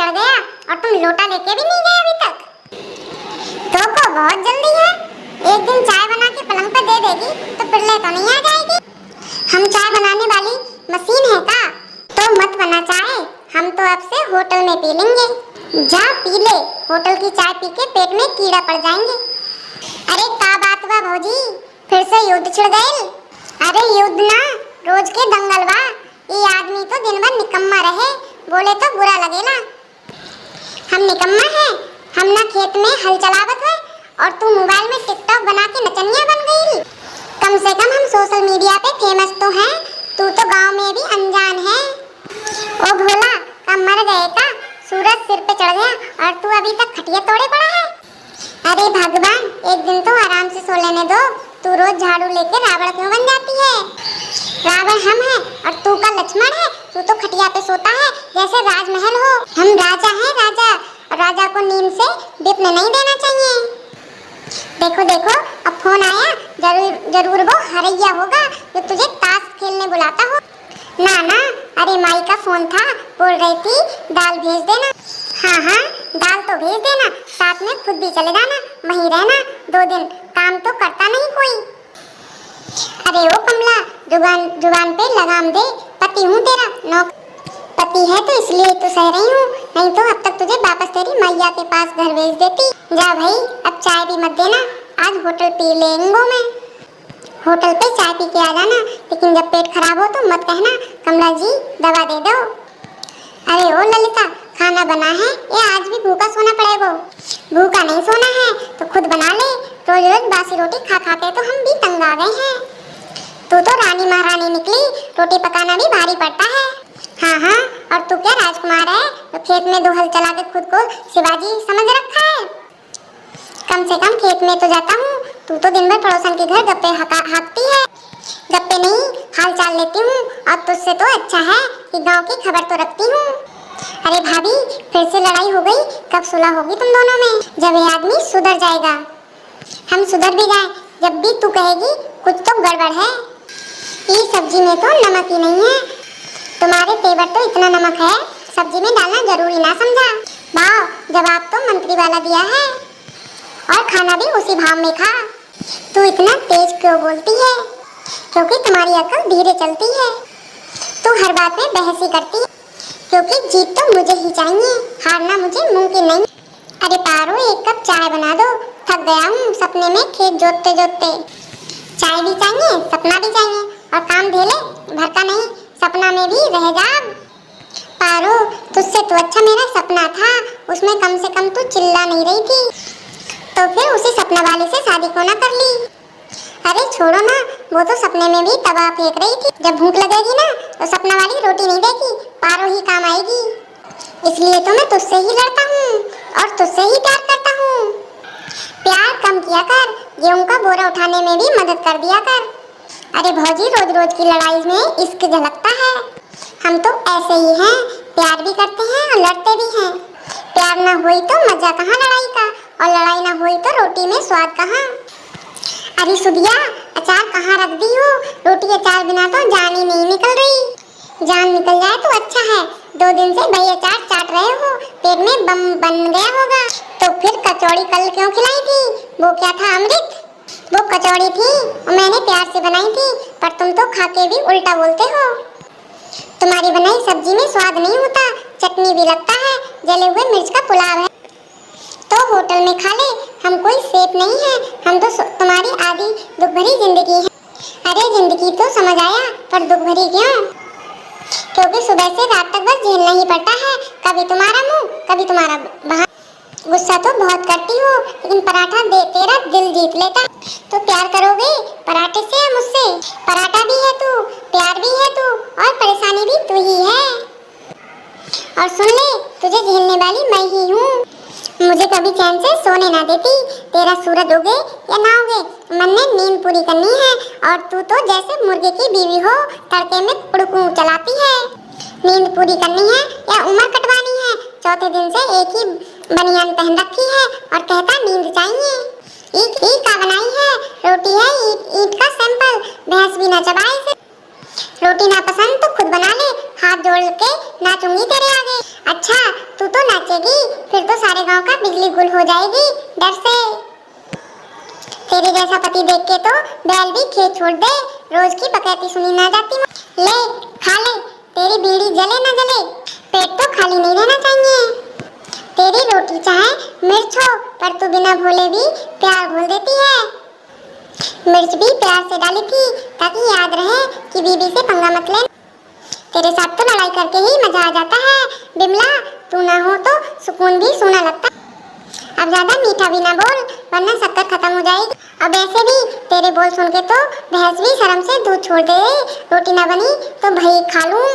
चढ़ गया और तुम लोटा लेके भी नहीं गए अभी तक। तो को बहुत जल्दी है, एक दिन चाय बना के पलंग पे दे देगी तो पिल्ले तो नहीं आ जाएगी। हम चाय बनाने वाली मशीन है का? तो मत बना चाय, हम तो अब से होटल में पी लेंगे। जा पी ले, होटल की चाय पी के पेट में कीड़ा पड़ जाएंगे। अरे का बात बा भौजी, फिर से युद्ध छिड़ गए? अरे युद्ध ना, रोज के दंगल बा। ये आदमी तो दिन भर निकम्मा रहे, बोले तो बुरा लगेला। हम निकम्मा है, हम ना खेत में हल चलावत है और तू मोबाइल में टिकटॉक बना के नचनिया बन गई। कम से कम हम सोशल मीडिया पे फेमस तो हैं, तू तो गांव में भी अनजान है। ओ भोला, का मर गए का? सूरज सिर पे चढ़ गया और तू अभी तक खटिया तोड़े पड़ा है। अरे भगवान, एक दिन तो आराम से सो लेने दो। तू रोज झाड़ू लेके रावण क्यों बन जाती है? रावण हम हैं और तू का लक्ष्मण है। तू तो खटिया पे सोता है जैसे राजमहल हो। हम राजा हैं, राजा, और राजा को नींद से डिपने नहीं देना चाहिए। देखो देखो, अब फोन आया, जरूर वो हरैया होगा जो तुझे ताश खेलने बुलाता हो। ना ना, अरे माई का फोन था, बोल रही थी दाल भेज देना। हाँ हाँ, दाल तो भेज देना, साथ में खुद भी चले जाना, वहीं रहना 2 दिन, काम तो करता नहीं कोई। अरे ओ कमला, जुबान पे लगाम दे, पति हूँ तेरा, नौक पति है तो इसलिए तो सह रही हूँ, नहीं तो अब तक तुझे वापस तेरी मैया के पास घर भेज देती। जा भाई, अब चाय भी मत देना, आज होटल पी लेंगे मैं। होटल पे चाय पी के आ जाना, लेकिन जब पेट खराब हो तो मत कहना कमला जी दवा दे दो। अरे ओ ललिता, खाना बना है या आज भी भूखा सोना पड़ेगा? भूखा नहीं सोना है तो खुद बना ले, रोज रोज बासी रोटी खा खा के तो हम भी तंग आ गए हैं। तू तो रानी महारानी निकली, रोटी पकाना भी भारी पड़ता है। हाँ हाँ, और तू क्या राजकुमार है तो खेत में 2 हल चला के खुद को शिवाजी समझ रखा है? कम से कम खेत में तो जाता हूँ, तू तो दिन भर पड़ोसन के घर गप्पे हाँकती है। गप्पे नहीं, हाल चाल लेती हूँ, और तुझसे तो अच्छा है कि गांव की खबर तो रखती हूँ। अरे भाभी, फिर से लड़ाई हो गई, कब सुलह होगी तुम दोनों में? जब ये आदमी सुधर जाएगा। हम सुधर भी जाए, जब भी तू कहेगी कुछ तो गड़बड़ है। इस सब्जी में तो नमक ही नहीं है, तुम्हारे तेवर तो इतना नमक है, सब्जी में डालना जरूरी ना समझा। वाह, जवाब तो मंत्री वाला दिया है, और खाना भी उसी भाव में खा। तू इतना तेज क्यों बोलती है? क्योंकि तुम्हारी अकल धीरे चलती है। तू हर बात में बहस ही करती है, क्योंकि जीत तो मुझे ही चाहिए, हारना मुझे मुमकिन नहीं। अरे पारो, 1 कप चाय बना दो, थक गया हूँ सपने में खेत जोतते जोतते। चाय भी चाहिए, सपना भी चाहिए, और काम ढेले भर का नहीं, सपना में भी रह जा। पारो, तुझसे तो अच्छा मेरा सपना था, उसमें कम से कम तू चिल्ला नहीं रही थी, तो फिर उसी सपना वाले से शादी क्यों ना कर ली? अरे छोड़ो ना, वो तो सपने में भी तवा फेंक रही थी। जब भूख लगेगी ना तो सपना वाली रोटी नहीं देगी, पारो ही काम आएगी। इसलिए तो मैं तुझसे ही लड़ता हूँ और तुझसे ही प्यार करता हूँ। प्यार कम किया कर, गेहूं का बोरा उठाने में भी मदद कर दिया कर। अरे भौजी, रोज रोज की लड़ाई में इश्क झलकता है। हम तो ऐसे ही हैं, प्यार भी करते हैं और लड़ते भी हैं। प्यार ना हुई तो मजा कहाँ लड़ाई का, और लड़ाई ना हुई तो रोटी में स्वाद कहाँ। अरे सुधिया, अचार कहाँ रख दी हो? रोटी अचार बिना तो जान ही नहीं निकल रही। जान निकल जाए तो अच्छा है, 2 दिन से भाई अचार चाट रहे हो, पेट में बम बन गया होगा। तो फिर कचौड़ी कल क्यों खिलाई थी? वो क्या था अमृत? वो कचौड़ी थी और मैंने प्यार से बनाई थी, पर तुम तो खा के भी उल्टा बोलते हो। तुम्हारी बनाई सब्जी में स्वाद नहीं होता, चटनी भी लगता है, जले हुए मिर्च का पुलाव है तो होटल में खा ले, हम कोई सेफ नहीं है, हम तो तुम्हारी आधी दुख भरी जिंदगी है। अरे जिंदगी तो समझ आया, पर दुख भरी क्यों? क्योंकि सुबह से रात तक बस झेलना ही पड़ता है, कभी तुम्हारा मुंह, कभी तुम्हारा बहाना। गुस्सा तो बहुत करती हो, लेकिन पराठा दे तेरा दिल जीत लेता। तो प्यार करोगे पराठे से या मुझसे? पराठा भी है तू, प्यार भी है तू, और परेशानी भी तू ही है। और सुन ले, तुझे झेलने वाली मैं ही हूँ। मुझे कभी चैन से सोने ना देती, तेरा सूरज उगे या ना उगे, मन ने नींद पूरी करनी है, और तू तो जैसे मुर्गे की बीवी हो, तड़के में कुड़कू चलाती है। नींद पूरी करनी है या उम्र कटवानी है? चौथे दिन से एक ही बनियान पहन रखी है और कहता नींद चाहिए। ईट का बनाई है, रोटी है ईट का सैंपल, भैंस भी ना चबाए इसे। रोटी ना पसंद तो खुद बना ले, हाथ जोड़ के नाचूंगी तेरे आगे। अच्छा तू तो नाचेगी, फिर तो सारे गांव का बिजली गुल हो जाएगी डर से। तेरे जैसा पति देख के तो बैल भी खेत छोड़ दे, रोज की बकैती सुनी ना जाती। ले खा ले, तेरी बीड़ी जले ना जले, पेट तो खाली नहीं रहना चाहिए। तेरी रोटी चाहे मिर्च हो, पर तू बिना भूले भी प्यार भूल देती है। मिर्च भी प्यार से डाली थी ताकि याद रहे कि बीबी से पंगा मत ले। तेरे साथ तो लड़ाई करके ही मजा आ जाता है बिमला, तू ना हो तो सुकून भी सोना लगता। अब ज्यादा मीठा भी ना बोल वरना शक्कर खत्म हो जाएगी। अब ऐसे भी तेरे बोल सुन के तो भैंस भी शर्म से दूध छोड़ दे, रोटी ना बनी तो भई खा लूं।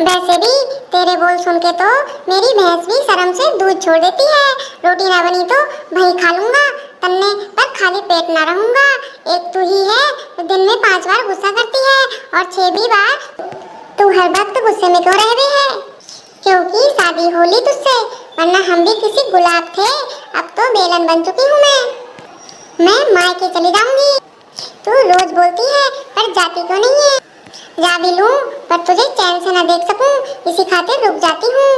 वैसे भी तेरे बोल सुन के तो मेरी भैंस भी शर्म से दूध छोड़ देती है, रोटी ना बनी तो भई खा लूंगा, तन्ने पर खाली पेट ना रहूंगा। एक तू ही है तो दिन में 5 बार गुस्सा करती है और 6 बार तू हर वक्त गुस्से में क्यों रह रही है? क्योंकि शादी होली तुझसे, वरना हम भी किसी गुलाब थे, अब तो बेलन बन चुकी हूँ मैं मायके चली जाऊंगी। तू रोज बोलती है पर जाती क्यों नहीं है? जा भी लूं पर तुझे चैन से न देख सकूं, इसी खातिर रुक जाती हूँ।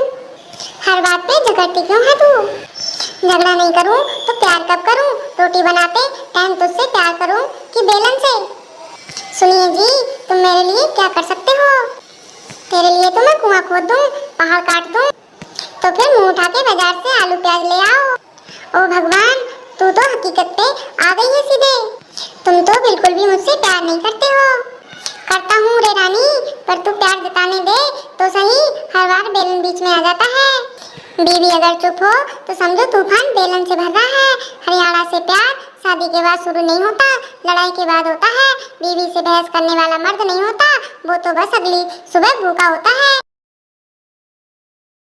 हर बात पे झगड़ती क्यों है तू? झगड़ा नहीं करूं तो प्यार कब करूं? रोटी बनाते टाइम तुझसे प्यार करूं कि बेलन से? सुनिए जी, तुम मेरे लिए क्या कर सकते हो? तेरे लिए तो मैं कुआं खोद दूं, पहाड़ काट दूं, तो फिर मुंह उठा के बाजार से आलू प्याज ले आओ। ओ भगवान, तू तो हकीकत पे आ गई है सीधे। तुम तो बिल्कुल भी मुझसे प्यार नहीं करते हो। करता हूँ रे रानी, पर तू प्यार जताने दे तो सही, हर बार बेलन बीच में आ जाता है। बीवी अगर चुप हो तो समझो तूफान बेलन से भर रहा है। हरियाणा से प्यार शादी के बाद शुरू नहीं होता, लड़ाई के बाद होता है। बीवी से बहस करने वाला मर्द नहीं होता, वो तो बस अगली सुबह भूखा होता है।